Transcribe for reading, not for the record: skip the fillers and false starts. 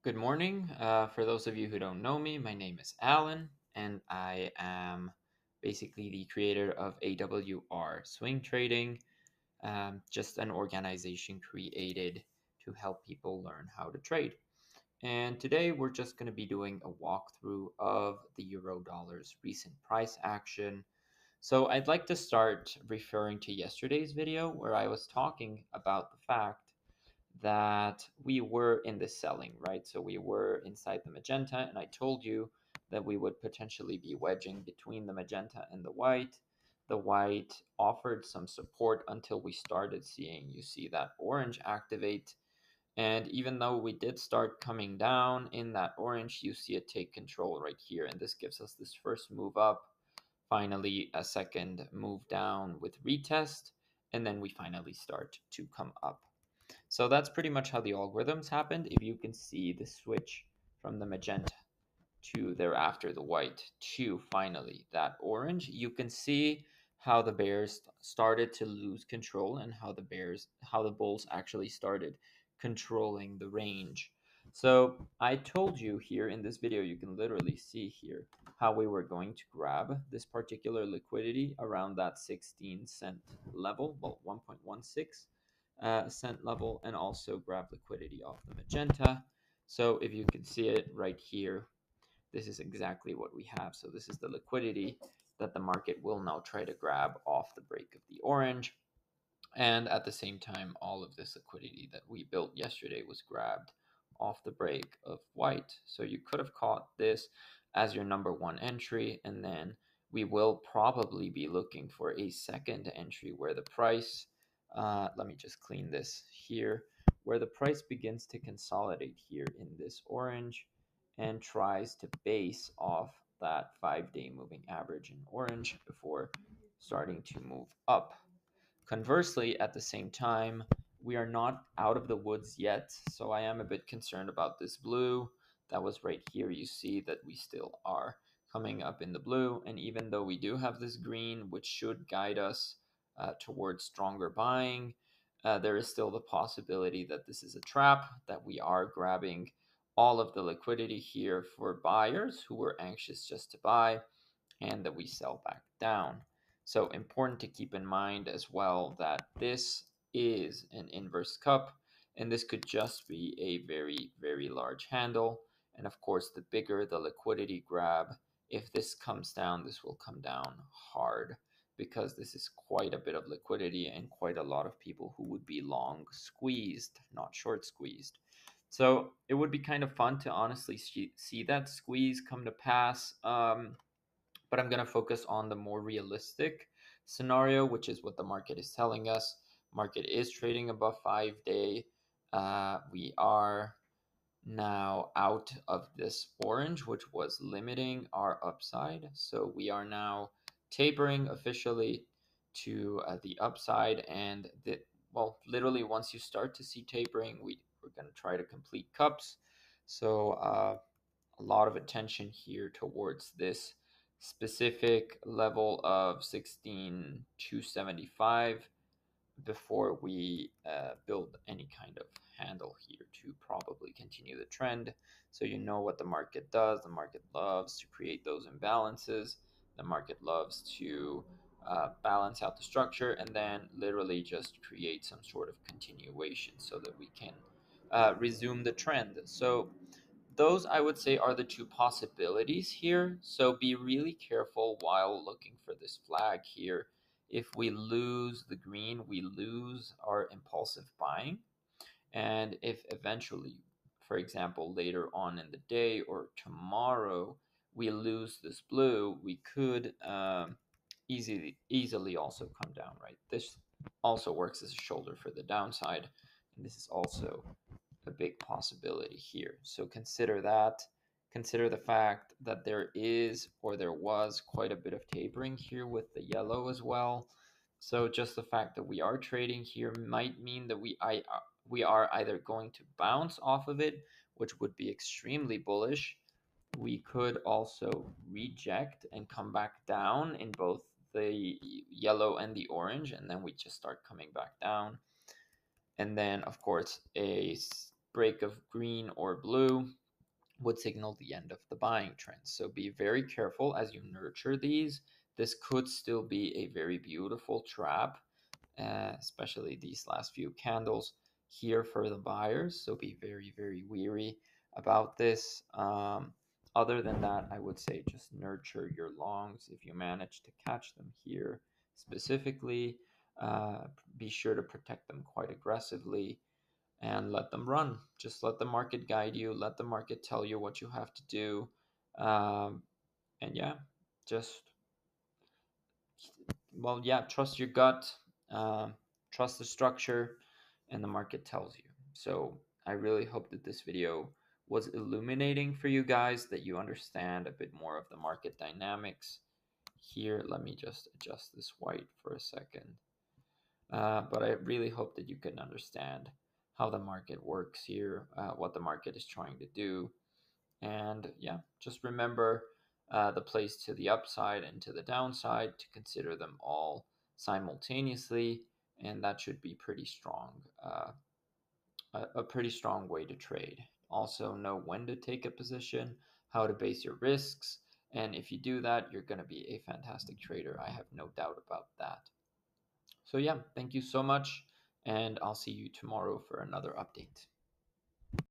Good morning. For those of you who don't know me, my name is Alan, and I am basically the creator of AWR Swing Trading, just an organization created to help people learn how to trade. And today we're just going to be doing a walkthrough of the euro dollar's recent price action. So I'd like to start referring to yesterday's video where I was talking about the fact that we were in the selling, right? So we were inside the magenta, and I told you that we would potentially be wedging between the magenta and the white. The white offered some support until we started seeing, you see that orange activate. And even though we did start coming down in that orange, you see it take control right here. And this gives us this first move up, finally a second move down with retest, and then we finally start to come up. So that's pretty much how the algorithms happened. If you can see the switch from the magenta to thereafter the white to finally that orange, you can see how the bears started to lose control and how the bulls actually started controlling the range. So I told you here in this video, you can literally see here how we were going to grab this particular liquidity around that 16 cent level, well, 1.16 cent level, and also grab liquidity off the magenta. So if you can see it right here, this is exactly what we have. So this is the liquidity that the market will now try to grab off the break of the orange. And at the same time, all of this liquidity that we built yesterday was grabbed off the break of white. So you could have caught this as your number one entry, and then we will probably be looking for a second entry where the price, let me just clean this here, where the price begins to consolidate here in this orange and tries to base off that 5-day moving average in orange before starting to move up. Conversely, at the same time, we are not out of the woods yet, so I am a bit concerned about this blue. That was right here. You see that we still are coming up in the blue, and even though we do have this green, which should guide us towards stronger buying, there is still the possibility that this is a trap, that we are grabbing all of the liquidity here for buyers who were anxious just to buy, and that we sell back down. So important to keep in mind as well that this is an inverse cup, and this could just be a very, very large handle. And of course, the bigger the liquidity grab, if this comes down, this will come down hard because this is quite a bit of liquidity and quite a lot of people who would be long squeezed, not short squeezed. So it would be kind of fun to honestly see that squeeze come to pass. But I'm going to focus on the more realistic scenario, which is what the market is telling us. Market is trading above 5-day. We are now out of this orange, which was limiting our upside. So we are now tapering officially to the upside. And well, literally, once you start to see tapering, we're going to try to complete cups. So a lot of attention here towards this specific level of 16,275 before we build any kind of handle here to probably continue the trend. So you know what the market does. The market loves to create those imbalances. The market loves to balance out the structure and then literally just create some sort of continuation so that we can resume the trend. So those I would say are the two possibilities here. So be really careful while looking for this flag here. If we lose the green, we lose our impulsive buying. And if eventually, for example, later on in the day or tomorrow, we lose this blue, we could easily also come down, right? This also works as a shoulder for the downside. And this is also a big possibility here. So consider that. Consider the fact that there is or there was quite a bit of tapering here with the yellow as well. So just the fact that we are trading here might mean that we are either going to bounce off of it, which would be extremely bullish. We could also reject and come back down in both the yellow and the orange, and then we just start coming back down. And then, of course, a break of green or blue would signal the end of the buying trend. So be very careful as you nurture these. This could still be a very beautiful trap, especially these last few candles here for the buyers. So be very, very weary about this. Other than that, I would say just nurture your longs if you manage to catch them here specifically. Uh, be sure to protect them quite aggressively and let them run. Just let the market guide you. Let the market tell you what you have to do. And yeah, just, well, yeah, trust your gut, um, trust the structure, and the market tells you. So I really hope that this video was illuminating for you guys, that you understand a bit more of the market dynamics. Here, let me just adjust this white for a second. But I really hope that you can understand how the market works here, what the market is trying to do. And yeah, just remember the plays to the upside and to the downside, to consider them all simultaneously. And that should be pretty strong, a pretty strong way to trade. Also, know when to take a position, how to base your risks. And if you do that, you're going to be a fantastic trader. I have no doubt about that. So, yeah, thank you so much. And I'll see you tomorrow for another update.